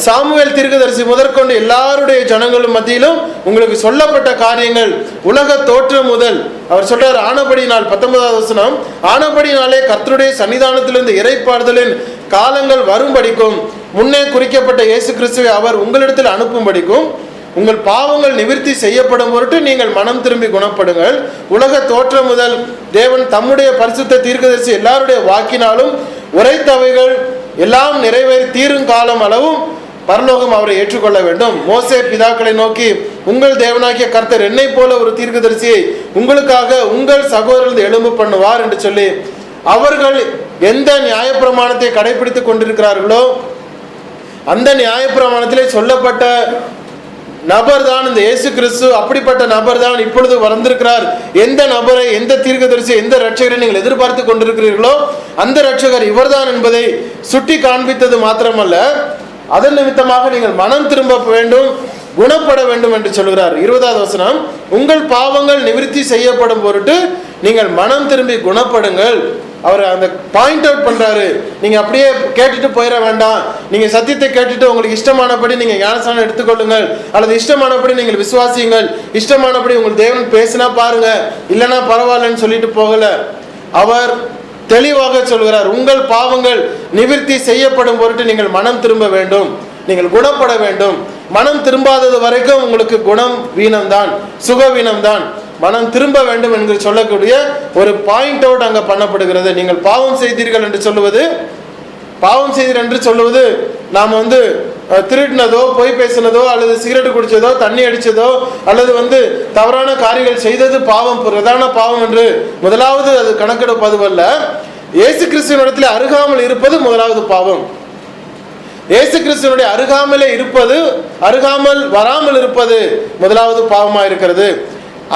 சாமுவேல் தீர்க்கதரிசி முதற்கொண்டு எல்லாருடைய ஜனங்களும் மத்தியிலும் உங்களுக்கு சொல்லப்பட்ட காரியங்கள் உலக தோற்றம் முதல் அவர் சொல்றார். ஆனபடினால் 19வது வசனம், ஆனபடினாலே கர்த்தருடைய சன்னிதானத்திலிருந்து இறைப்பாறுதலின் காலங்கள் வரும்படிக்கும் முன்னே குறிக்கப்பட்ட இயேசு கிறிஸ்துவை அவர் உங்களிடத்தில் அனுப்பும்படிக்கும் உங்கள் பாவங்கள் நிவர்த்தி செய்யப்படும் பொருட்டு நீங்கள் மனம் திரும்பி குணப்படுங்கள். உலக தோற்றம் முதல் தேவன் தம்முடைய பரிசுத்த தீர்க்கதரிசி எல்லாருடைய வாக்கினாலும் உரைத்தவைகள் எல்லாம் நிறைவேறி தீரும் காலம் அளவும் பரலோகம் அவரை ஏற்றுக்கொள்ள வேண்டும். மோசே பிதாக்களை நோக்கி, உங்கள் தேவனாகிய கர்த்தர் என்னை போல ஒரு தீர்க்கதரிசியை உங்களுக்காக உங்கள் சகோதரர்கள் எழும்பு பண்ணுவார் என்று சொல்லி அவர்கள் எந்த நியாயப்பிரமாணத்தை கடைபிடித்துக் கொண்டிருக்கிறார்களோ அந்த நியாயப்பிரமாணத்திலே சொல்லப்பட்ட நபர் தான் இந்த இயேசு கிறிஸ்து. அப்படிப்பட்ட நபர் தான் இப்பொழுது வந்திருக்கிறார். எந்த நபரை, எந்த தீர்க்கதரிசி, எந்த ரட்சகரை நீங்கள் எதிர்பார்த்து கொண்டிருக்கிறீர்களோ அந்த ரட்சகர் இவர்தான் என்பதை சுட்டி காண்பித்தது மாத்திரமல்ல, அதன் நிமித்தமாக நீங்கள் மனம் திரும்ப வேண்டும், குணப்பட வேண்டும் என்று சொல்கிறார். 20வது வசனம், உங்கள் பாவங்கள் நிவிர்த்தி செய்யப்படும் பொருட்டு நீங்கள் மனம் திரும்பி குணப்படுங்கள். அவர் அந்த பாயிண்ட் அவுட் பண்றாரு. நீங்க அப்படியே கேட்டுட்டு போயிட வேண்டாம். நீங்க சத்தியத்தை கேட்டுட்டு உங்களுக்கு இஷ்டமானபடி நீங்க ஞானஸ்நானம் எடுத்துக்கொள்ளுங்கள், அல்லது இஷ்டமானபடி நீங்கள் விசுவாசியுங்கள், இஷ்டமானபடி உங்கள் தேவன் பேசினா பாருங்க, இல்லைன்னா பரவாயில்லன்னு சொல்லிட்டு போகல. அவர் தெளிவாக சொல்கிறார், உங்கள் பாவங்கள் நிவிர்த்தி செய்யப்படும் பொருட்டு நீங்கள் மனம் திரும்ப வேண்டும், நீங்கள் குணப்பட வேண்டும். மனம் திரும்பாதது வரைக்கும் உங்களுக்கு குணம் வீணம்தான், சுக வீணம்தான். மனம் திரும்ப வேண்டும் என்று சொல்லக்கூடிய ஒரு பாயிண்ட் அவுட் அங்க பண்ணப்படுகிறது. நீங்கள் பாவம் செய்தீர்கள் என்று சொல்லுவது, பாவம் செய்தீர்கள் என்று சொல்லுவது, நாம் திருடினதோ, பொய் பேசினதோ, அல்லது சிகரெட் குடிச்சதோ, தண்ணி அடிச்சதோ, அல்லது தவறான காரியங்கள் செய்தது பாவம், பிரதான பாவம் என்று முதலாவது அது கணக்கெடுப்பதுவல்ல. இயேசு கிறிஸ்துவினிடத்தில் அருகாமல் இருப்பது முதலாவது பாவம். இயேசு கிறிஸ்துவனுடைய அருகாமலே இருப்பது, அருகாமல் வராமல் இருப்பது முதலாவது பாவமாக இருக்கிறது.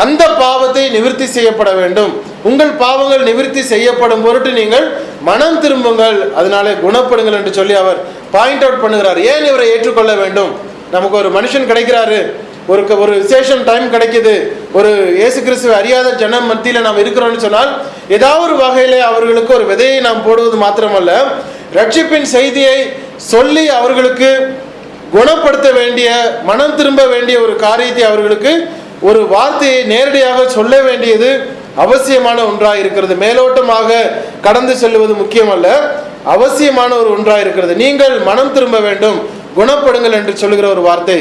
அந்த பாவத்தை நிவிர்த்தி செய்யப்பட வேண்டும். உங்கள் பாவங்கள் நிவிர்த்தி செய்யப்படும் பொருட்டு நீங்கள் மனம் திரும்புங்கள், அதனாலே குணப்படுங்கள் என்று சொல்லி அவர் பாயிண்ட் அவுட் பண்ணுகிறார். ஏன் இவரை ஏற்றுக்கொள்ள வேண்டும்? நமக்கு ஒரு மனுஷன் கிடைக்கிறாரு, ஒரு விசேஷம் டைம் கிடைக்குது, ஒரு இயேசு கிறிஸ்துவை அறியாத ஜனம் மத்தியில் நாம் இருக்கிறோம்னு சொன்னால் ஏதாவது ஒரு வகையிலே அவர்களுக்கு ஒரு விதையை நாம் போடுவது மாத்திரமல்ல, ரட்சிப்பின் செய்தியை சொல்லி அவர்களுக்கு குணப்படுத்த வேண்டிய, மனம் திரும்ப வேண்டிய ஒரு காரியத்தை, அவர்களுக்கு ஒரு வார்த்தையை நேரடியாக சொல்ல வேண்டியது அவசியமான ஒன்றாக இருக்கிறது. மேலோட்டமாக கடந்து செல்வது முக்கியமல்ல, அவசியமான ஒரு ஒன்றாக இருக்கிறது. நீங்கள் மனம் திரும்ப வேண்டும், குணப்படுங்கள் என்று சொல்லுகிற ஒரு வார்த்தை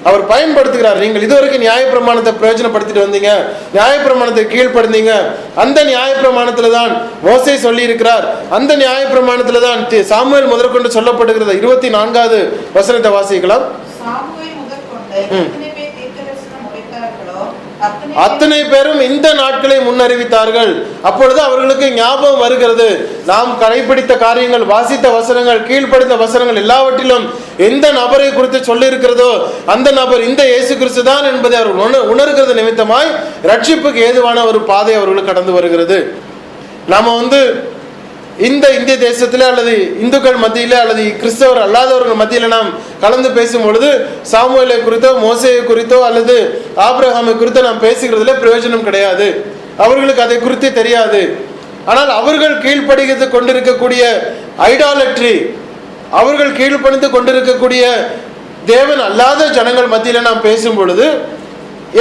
அவர் பயன்படுத்துகிறார். நீங்கள் இதுவரைக்கும் நியாயப்பிரமாணத்தை பிரயோஜனப்படுத்திட்டு வந்தீங்க, நியாயப்பிரமாணத்தை கீழ்ப்படுத்தீங்க. அந்த நியாயப்பிரமாணத்துல தான் மோசே சொல்லி இருக்கிறார், அந்த நியாயப்பிரமாணத்துல தான் சாமுவேல் முதற்கொண்டு சொல்லப்படுகிறது. 24வது வசனத்தை வாசிக்கலாம். அத்தனை பேரும் இந்த நாட்களை முன்னறிவித்தார்கள். அப்பொழுது அவர்களுக்கு ஞாபகம் வருகிறது, நாம் கடைபிடித்த காரியங்கள், வாசித்த வசனங்கள், கீழ்ப்படுத்த வசனங்கள் எல்லாவற்றிலும் எந்த நபரை குறித்து சொல்லி இருக்கிறதோ அந்த நபர் இந்த இயேசு கிறிஸ்து தான் என்பதை அவர்கள் உணர்கிறது நிமித்தமாய் ரட்சிப்புக்கு ஏதுவான ஒரு பாதை அவர்களுக்கு கடந்து வருகிறது. நாம இந்த இந்திய தேசத்திலே அல்லது இந்துக்கள் மத்தியிலே அல்லது கிறிஸ்தவர் அல்லாதவர்கள் மத்தியில் நாம் கலந்து பேசும் பொழுது சாமுவேலை குறித்தோ, மோசேயை குறித்தோ, அல்லது ஆபிரகாமை குறித்தோ நாம் பேசுகிறதுல பிரயோஜனம் கிடையாது. அவர்களுக்கு அதை குறித்து தெரியாது. ஆனால் அவர்கள் கீழ்ப்படுகிறது கொண்டிருக்கக்கூடிய ஐடாலட்ரி, அவர்கள் கீழ்ப்பணிந்து கொண்டிருக்கக்கூடிய தேவன் அல்லாத ஜனங்கள் மத்தியில் நாம் பேசும் பொழுது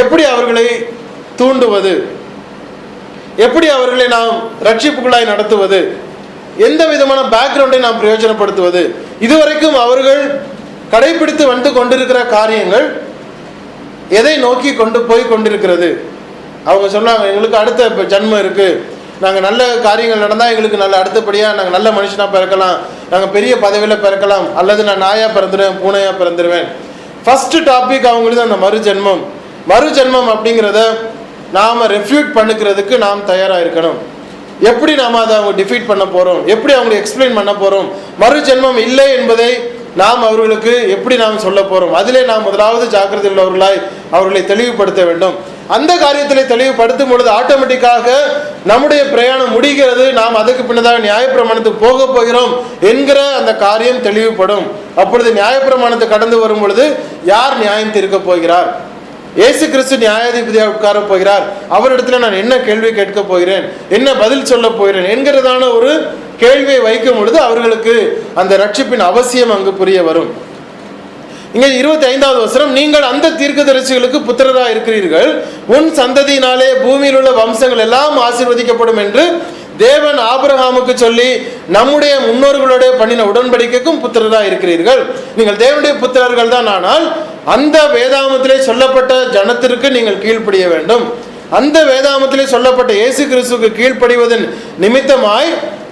எப்படி அவர்களை தூண்டுவது, எப்படி அவர்களை நாம் ரட்சிப்புக்குள்ளாய் நடத்துவது, எந்த விதமான பேக்ரவுண்டை நாம் பிரயோஜனப்படுத்துவது, இதுவரைக்கும் அவர்கள் கடைபிடித்து வந்து கொண்டிருக்கிற காரியங்கள் எதை நோக்கி கொண்டு போய் கொண்டிருக்கிறது? அவங்க சொன்னாங்க, எங்களுக்கு அடுத்த ஜன்மம் இருக்கு, நாங்கள் நல்ல காரியங்கள் நடந்தால் எங்களுக்கு நல்ல அடுத்தபடியாக நாங்கள் நல்ல மனுஷனாக பிறக்கலாம், நாங்கள் பெரிய பதவியில் பிறக்கலாம், அல்லது நான் நாயாக பிறந்துடுவேன், பூனையாக பிறந்துடுவேன். ஃபர்ஸ்ட் டாபிக் அவங்களுக்கு அந்த மறுஜென்மம். மறுஜென்மம் அப்படிங்கிறத நாம் ரெஃப்யூட் பண்ணிக்கிறதுக்கு நாம் தயாராக இருக்கணும். எப்படி நாம் அதை அவங்க டிஃபீட் பண்ண போகிறோம், எப்படி அவங்களுக்கு எக்ஸ்பிளைன் பண்ண போகிறோம், மறு ஜென்மம் இல்லை என்பதை நாம் அவர்களுக்கு எப்படி நாம் சொல்ல போகிறோம், அதிலே நாம் முதலாவது ஜாக்கிரதை உள்ளவர்களாய் அவர்களை தெளிவுபடுத்த வேண்டும். அந்த காரியத்தில் தெளிவுபடுத்தும் பொழுது ஆட்டோமேட்டிக்காக நம்முடைய பிரயாணம் முடிகிறது. நாம் அதுக்கு பின்னதாக நியாயப்பிரமாணத்துக்கு போக போகிறோம் என்கிற அந்த காரியம் தெளிவுபடும். அப்பொழுது நியாயப்பிரமாணத்தை கடந்து வரும் பொழுது யார் நியாயம் தீர்க்க போகிறார்? இயேசு கிறிஸ்து நியாயாதிபதியாக உட்கார போகிறார். அவரிடத்துல நான் என்ன கேள்வி கேட்க போகிறேன், என்ன பதில் சொல்ல போகிறேன் என்கிறதான ஒரு கேள்வியை வைக்கும் பொழுது அவர்களுக்கு அந்த ரட்சிப்பின் அவசியம் அங்கு புரிய வரும். இங்கே 25வது வசனம், நீங்கள் அந்த தீர்க்கதரிசிகளுக்கு புத்திரராக இருக்கிறீர்கள், உன் சந்ததியினாலே பூமியில் உள்ள வம்சங்கள் எல்லாம் ஆசீர்வதிக்கப்படும் என்று தேவன் ஆபிரகாமுக்கு சொல்லி நம்முடைய முன்னோர்களோட பண்ணின உடன்படிக்கைக்கும் புத்திரராக இருக்கிறீர்கள். நீங்கள் தேவனுடைய புத்திரர்கள் தான். ஆனால் அந்த வேதாகமத்திலே சொல்லப்பட்ட ஜனத்திற்கு நீங்கள் கீழ்ப்படிய வேண்டும். அந்த வேதாகமத்திலே சொல்லப்பட்ட இயேசு கிறிஸ்துவுக்கு கீழ்ப்படிவதன் நிமித்தமாய்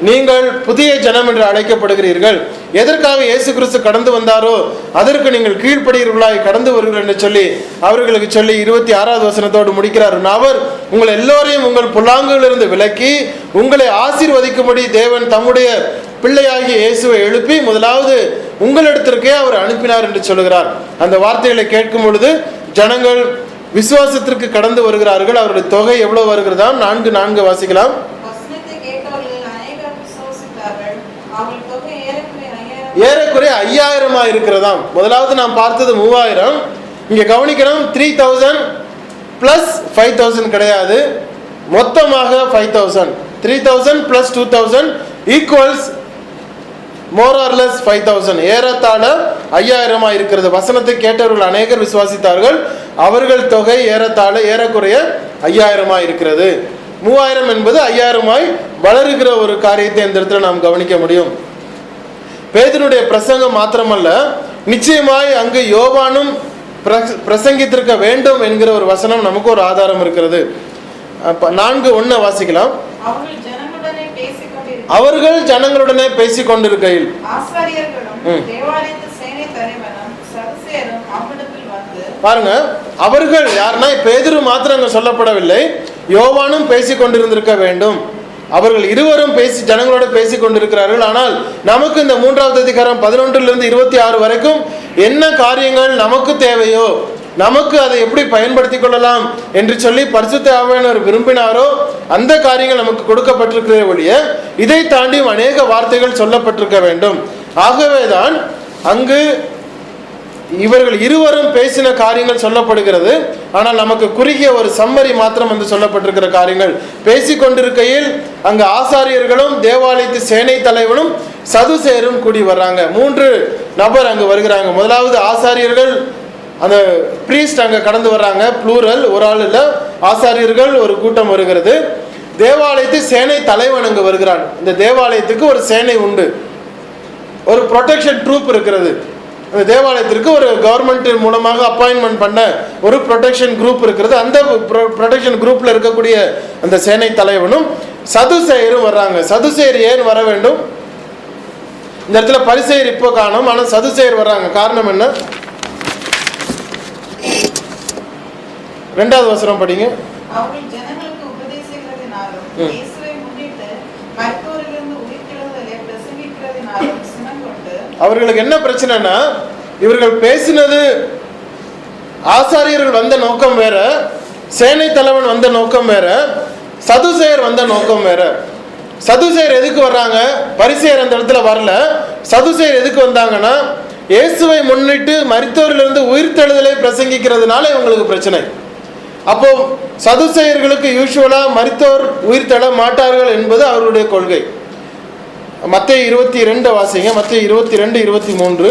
நீங்கள் புதிய ஜனம் என்று அழைக்கப்படுகிறீர்கள். எதற்காக இயேசு கிறிஸ்து கடந்து வந்தாரோ அதற்கு நீங்கள் கீழ்ப்படுகிறவர்களாய் கடந்து வருகிறீர்கள் என்று சொல்லி அவர்களுக்கு சொல்லி 26வது வசனத்தோடு முடிக்கிறார். அவர் உங்கள் எல்லோரையும் உங்கள் புல்லாங்குகளிலிருந்து விலக்கி உங்களை ஆசீர்வதிக்கும்படி தேவன் தம்முடைய பிள்ளையாகிய இயேசுவை எழுப்பி முதலாவது உங்களிடத்திற்கே அவர் அனுப்பினார் என்று சொல்லுகிறார். அந்த வார்த்தைகளை கேட்கும் பொழுது ஜனங்கள் விசுவாசத்திற்கு கடந்து வருகிறார்கள். அவருடைய தொகை எவ்வளவு வருகிறதா? 4:4 வாசிக்கலாம். ஏறக்குறைய 5000 இருக்கிறதாம். முதலாவது நாம் பார்த்தது 3000. இங்க கவனிக்கணும், 3000 பிளஸ் 5000 கிடையாது, மொத்தமாக 5000. 3000 plus 2000 equals more or less 5000. ஏறத்தாழ 5000 இருக்கிறது. வசனத்தை கேட்டவர்கள் அநேகர் விசுவாசித்தார்கள். அவர்கள் தொகை ஏறக்குறைய 5000 இருக்கிறது. 3000 என்பது 5000 வளருகிற ஒரு காரியத்தை இந்த இடத்துல நாம் கவனிக்க முடியும். பேதுருடைய பிரசங்கம் மாத்திரமல்ல, நிச்சயமாய் அங்கு யோவானும் பிரசங்கித்திருக்க வேண்டும் என்கிற ஒரு வசனம் நமக்கு ஒரு ஆதாரம் இருக்கிறது. 4:1 வாசிக்கலாம். அவர்கள் ஜனங்களுடனே பேசிக் கொண்டிருக்கையில் பாருங்க, அவர்கள் யாருன்னா பேதுரு மாத்திரம் அங்க சொல்லப்படவில்லை, யோவானும் பேசிக் கொண்டிருந்திருக்க வேண்டும். அவர்கள் இருவரும் ஜனங்களோட பேசிக் கொண்டிருக்கிறார்கள். ஆனால் நமக்கு இந்த 3வது அதிகாரம் 11 26 வரைக்கும் என்ன காரியங்கள் நமக்கு தேவையோ, நமக்கு அதை எப்படி பயன்படுத்திக் கொள்ளலாம் என்று சொல்லி பரிசுத்த ஆவியானவர் விரும்பினாரோ அந்த காரியங்கள் நமக்கு கொடுக்கப்பட்டிருக்கிற ஒழிய இதை தாண்டியும் அநேக வார்த்தைகள் சொல்லப்பட்டிருக்க வேண்டும். ஆகவேதான் அங்கு இவர்கள் இருவரும் பேசின காரியங்கள் சொல்லப்படுகிறது. ஆனால் நமக்கு குறுகிய ஒரு சம்மரி மாத்திரம் என்று சொல்லப்பட்டிருக்கிற காரியங்கள். பேசிக்கொண்டிருக்கையில் அங்கு ஆசாரியர்களும் தேவாலயத்து சேனை தலைவனும் சதுசேயரும் கூடி வர்றாங்க. 3 நபர் அங்கு வருகிறாங்க. முதலாவது ஆசாரியர்கள், அந்த பிரீஸ்ட் அங்க கடந்து வர்றாங்க. ப்ளூரல், ஒரு ஆள் இல்ல, ஆசாரியர்கள் ஒரு கூட்டம் வருகிறது. தேவாலயத்து சேனை தலைவன் அங்கு வருகிறான். இந்த தேவாலயத்துக்கு ஒரு சேனை உண்டு, ஒரு ப்ரொடெக்ஷன் ட்ரூப் இருக்கிறது. அந்த தேவாலயத்திற்கு ஒரு கவர்மெண்ட் மூலமாக அப்பாயின்மெண்ட் பண்ண ஒரு ப்ரொடெக்ஷன் குரூப் இருக்கிறது. அந்த ப்ரொடெக்ஷன் குரூப்ல இருக்கக்கூடிய அந்த சேனை தலைவனும் சதுசேயரும் வர்றாங்க. சதுசேயர் ஏன் வர வேண்டும்? இந்த இடத்துல பரிசேயர் இப்போ காணும், ஆனால் சதுசேயர் வர்றாங்க. காரணம் என்ன? 2வது வசனம் படிங்க. அவர்களுக்கு என்ன பிரச்சனைனா, இவர்கள் பேசினது, ஆசாரியர்கள் வந்த நோக்கம் வேற, சேனை தலைவன் வந்த நோக்கம் வேற, சதுசேயர் வந்த நோக்கம் வேற. சதுசேயர் எதுக்கு வர்றாங்க? பரிசேயர் அந்த இடத்துல வரல. சதுசேயர் எதுக்கு வந்தாங்கன்னா, இயேசுவை முன்னிட்டு மரித்தோரிலிருந்து உயிர்த்தெழுதலை பிரசங்கிக்கிறதுனால இவங்களுக்கு பிரச்சனை. அப்போ சதுசேயர்களுக்கு யூசுவலா மரித்தோர் உயிர்த்தெழ மாட்டார்கள் என்பது அவர்களுடைய கொள்கை. மத்தேயு 22 வாசிங்க. மத்தேயு 22, 23.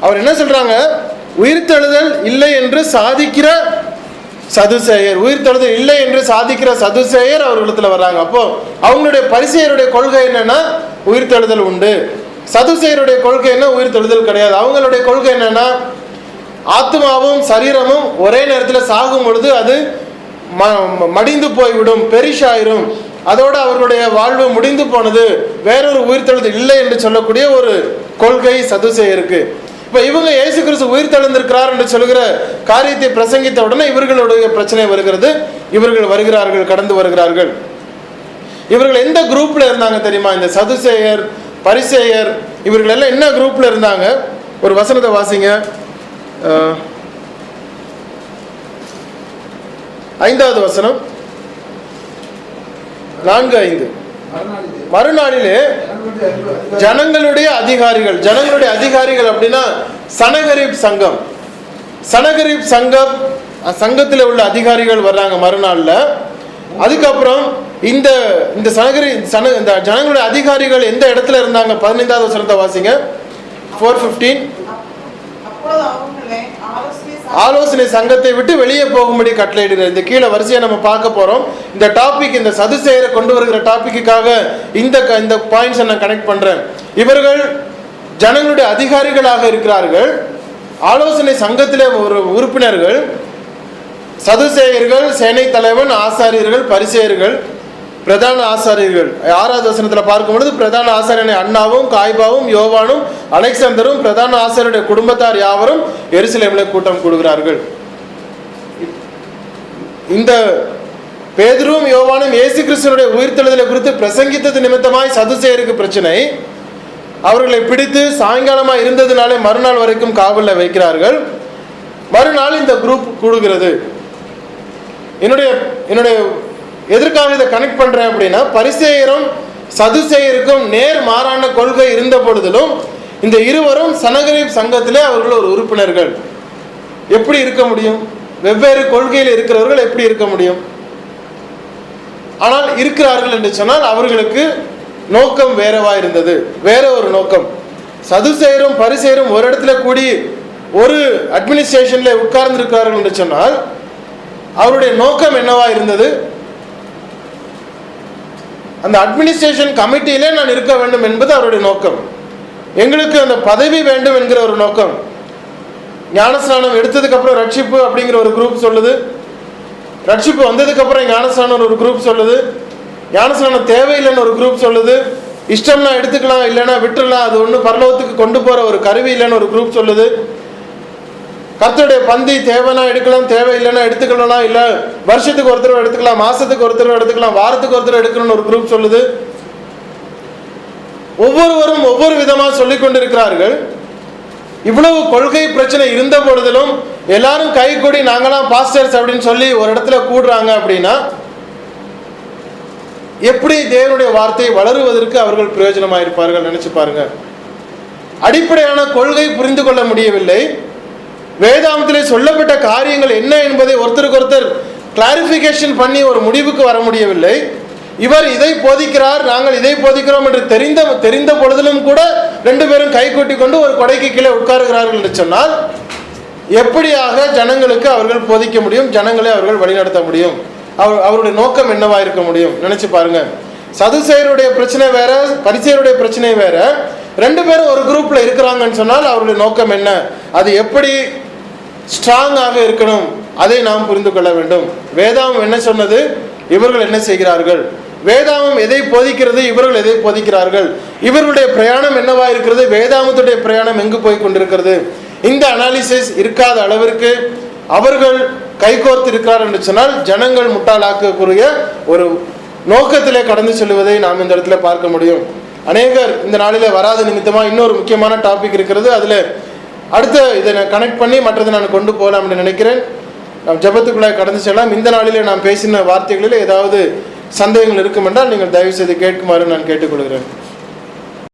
அவர் என்ன சொல்றாங்க? உயிர்த்தெழுதல் இல்லை என்று சாதிக்கிற சதுசேயர், உயிர்த்தெழுதல் இல்லை என்று சாதிக்கிற சதுசேயர் அவர்களிடத்துல வர்றாங்க. அப்போ அவங்களுடைய பரிசேயருடைய கொள்கை என்னன்னா உயிர்த்தெழுதல் உண்டு. சதுசேயருடைய கொள்கை என்ன? உயிர்த்தெழுதல் கிடையாது. அவங்களுடைய கொள்கை என்னன்னா, ஆத்மாவும் சரீரமும் ஒரே நேரத்தில் சாகும் பொழுது அது மடிந்து போய்விடும், பெரிஷ் ஆயிரும், அதோட அவர்களுடைய வாழ்வு முடிந்து போனது, வேறொரு உயிர்த்தெழுதல் இல்லை என்று சொல்லக்கூடிய ஒரு கொள்கை சதுசேயருக்கு. இப்ப இவங்க இயேசு கிறிஸ்து உயிர்த்தெழுந்திருக்கிறார் என்று சொல்கிற காரியத்தை பிரசங்கித்த உடனே இவர்களுடைய பிரச்சனை வருகிறது. இவர்கள் வருகிறார்கள், கடந்து வருகிறார்கள். இவர்கள் எந்த குரூப்ல இருந்தாங்க தெரியுமா? இந்த சதுசேயர், பரிசேயர், இவர்கள் எல்லாம் என்ன குரூப்ல இருந்தாங்க? ஒரு வசனத்தை வாசிங்க. 5வது வசனம், 4:5. மறுநாளிலே ஜனங்களுடைய அதிகாரிகள் அப்படின்னா சனகரிப் சங்கம். சனகரிப் சங்கம், சங்கத்தில் உள்ள அதிகாரிகள் வர்றாங்க மறுநாள்ல. அதுக்கப்புறம் இந்த ஜனங்களுடைய அதிகாரிகள் எந்த இடத்துல இருந்தாங்க? 15வது வசனத்தை வாசிங்க. 4:15. ஆலோசனை சங்கத்தை விட்டு வெளியே போகும்படி கட்டளையிடுகிறார். இந்த கீழே வரிசையை நம்ம பார்க்க போறோம். இந்த டாபிக், இந்த சதுசேயரை கொண்டு வருகிற டாபிக்காக இந்த பாயிண்ட்ஸை நான் கனெக்ட் பண்றேன். இவர்கள் ஜனங்களுடைய அதிகாரிகளாக இருக்கிறார்கள். ஆலோசனை சங்கத்திலே ஒரு உறுப்பினர்கள் சதுசேயர்கள், சேனை தலைவன், ஆசாரியர்கள், பரிசேயர்கள். பிரதான ஆசாரியர்கள் 6வது வசனத்தில் பார்க்கும் பொழுது பிரதான ஆசாரியனை அண்ணாவும் காய்பாவும் யோவானும் அலெக்சாந்தரும் பிரதான ஆசாரியருடைய குடும்பத்தார் யாவரும் எருசலேமில் கூட்டம் கூடுகிறார்கள். இந்த பேதுருவும் யோவானும் இயேசு கிறிஸ்துவினுடைய உயிர்த்தெழுதலை குறித்து பிரசங்கித்தது நிமித்தமாய் சதுசேயருக்கு பிரச்சனை. அவர்களை பிடித்து சாயங்காலமாக இருந்ததுனாலே மறுநாள் வரைக்கும் காவலில் வைக்கிறார்கள். மறுநாள் இந்த குரூப் கூடுகிறது. என்னுடைய எதற்காக இதை கனெக்ட் பண்றேன் அப்படின்னா, பரிசேயரும் சதுசேயருக்கும் நேர் மாறான கொள்கை இருந்த பொழுதிலும் இந்த இருவரும் சனகரிப் சங்கத்திலே அவர்கள் ஒரு உறுப்பினர்கள். எப்படி இருக்க முடியும்? வெவ்வேறு கொள்கையில் இருக்கிறவர்கள் எப்படி இருக்க முடியும்? ஆனால் இருக்கிறார்கள் என்று சொன்னால் அவர்களுக்கு நோக்கம் வேறவா இருந்தது, வேற ஒரு நோக்கம். சதுசேயரும் பரிசேயரும் ஒரு இடத்துல கூடி ஒரு அட்மினிஸ்ட்ரேஷன்ல உட்கார்ந்து இருக்கிறார்கள் என்று சொன்னால் அவருடைய நோக்கம் என்னவா இருந்தது? அந்த அட்மினிஸ்ட்ரேஷன் கமிட்டியிலே நான் இருக்க வேண்டும் என்பது அவருடைய நோக்கம். எங்களுக்கு அந்த பதவி வேண்டும் என்கிற ஒரு நோக்கம். ஞானஸ்நானம் எடுத்ததுக்கு அப்புறம் ரட்சிப்பு அப்படிங்கிற ஒரு குரூப் சொல்லுது, ரட்சிப்பு வந்ததுக்கு அப்புறம் ஞானஸ்நானம் ஒரு குரூப் சொல்லுது, ஞானஸ்நானம் தேவையில்லைன்னு ஒரு குரூப் சொல்லுது, இஷ்டம்னா எடுத்துக்கலாம் இல்லைன்னா விட்டுடலாம், அது ஒன்று பரலோகத்துக்கு கொண்டு போற ஒரு கருவி இல்லைன்னு ஒரு குரூப் சொல்லுது, கர்த்தருடைய பந்தி தேவைன்னா எடுக்கலாம், தேவையில்லைன்னா எடுத்துக்கலாம், இல்லை வருஷத்துக்கு ஒரு தடவை எடுத்துக்கலாம், மாசத்துக்கு ஒரு தடவை எடுத்துக்கலாம், வாரத்துக்கு ஒரு தடவை எடுக்கணும்னு ஒரு குரூப் சொல்லுது. ஒவ்வொருவரும் ஒவ்வொரு விதமாக சொல்லிக் கொண்டிருக்கிறார்கள். இவ்வளவு கொள்கை பிரச்சனை இருந்த பொழுதிலும் எல்லாரும் கை கூடி நாங்களாம் பாஸ்டர்ஸ் அப்படின்னு சொல்லி ஒரு இடத்துல கூடுறாங்க அப்படின்னா எப்படி தேவனுடைய வார்த்தை வளருவதற்கு அவர்கள் பிரயோஜனமாக இருப்பார்கள்? நினைச்சு பாருங்க. அடிப்படையான கொள்கை புரிந்து கொள்ள முடியவில்லை. வேதாந்தத்திலே சொல்லப்பட்ட காரியங்கள் என்ன என்பதை ஒருத்தருக்கு ஒருத்தர் கிளாரிபிகேஷன் பண்ணி ஒரு முடிவுக்கு வர முடியவில்லை. இவர் இதை போதிக்கிறார், நாங்கள் இதை போதிக்கிறோம் என்று தெரிந்த பொழுதிலும் கூட ரெண்டு பேரும் கை கூட்டி கொண்டு ஒரு கொடைக்கு கீழே உட்காருகிறார்கள் என்று சொன்னால் எப்படியாக ஜனங்களுக்கு அவர்கள் போதிக்க முடியும்? ஜனங்களை அவர்கள் வழிநடத்த முடியும்? அவருடைய நோக்கம் என்னவா இருக்க முடியும்? நினைச்சு பாருங்க. சதுசேயருடைய பிரச்சனை வேற, பரிசேயருடைய பிரச்சனை வேற. ரெண்டு பேரும் ஒரு குரூப்ல இருக்கிறாங்கன்னு சொன்னால் அவருடைய நோக்கம் என்ன? அது எப்படி ஸ்ட்ராங்காக இருக்கணும்? அதை நாம் புரிந்து கொள்ள வேண்டும். வேதாகம் என்ன சொன்னது? இவர்கள் என்ன செய்கிறார்கள்? வேதாகம் எதை போதிக்கிறது? இவர்கள் எதை போதிக்கிறார்கள்? இவர்களுடைய பிரயாணம் என்னவா இருக்கிறது? வேதாகத்துடைய பிரயாணம் எங்கு போய் கொண்டிருக்கிறது? இந்த அனாலிசிஸ் இருக்காத அளவிற்கு அவர்கள் கைகோர்த்து இருக்கிறார் என்று சொன்னால் ஜனங்கள் முட்டாளாக்கக்கூடிய ஒரு நோக்கத்திலே கடந்து செல்வதை நாம் இந்த இடத்துல பார்க்க முடியும். அநேகர் இந்த நாளில் வராத நிமித்தமா இன்னொரு முக்கியமான டாபிக் இருக்கிறது. அதுல அடுத்த இதை நான் கனெக்ட் பண்ணி மற்றதை நான் கொண்டு போகலாம் என்று நினைக்கிறேன். நாம் ஜெபத்துக்குள்ளே கடந்து செல்லலாம். இந்த நாளிலே நாம் பேசின வார்த்தைகளில் ஏதாவது சந்தேகங்கள் இருக்கும் என்றால் நீங்கள் தயவு செய்து கேட்குமாறு நான் கேட்டுக்கொள்கிறேன்.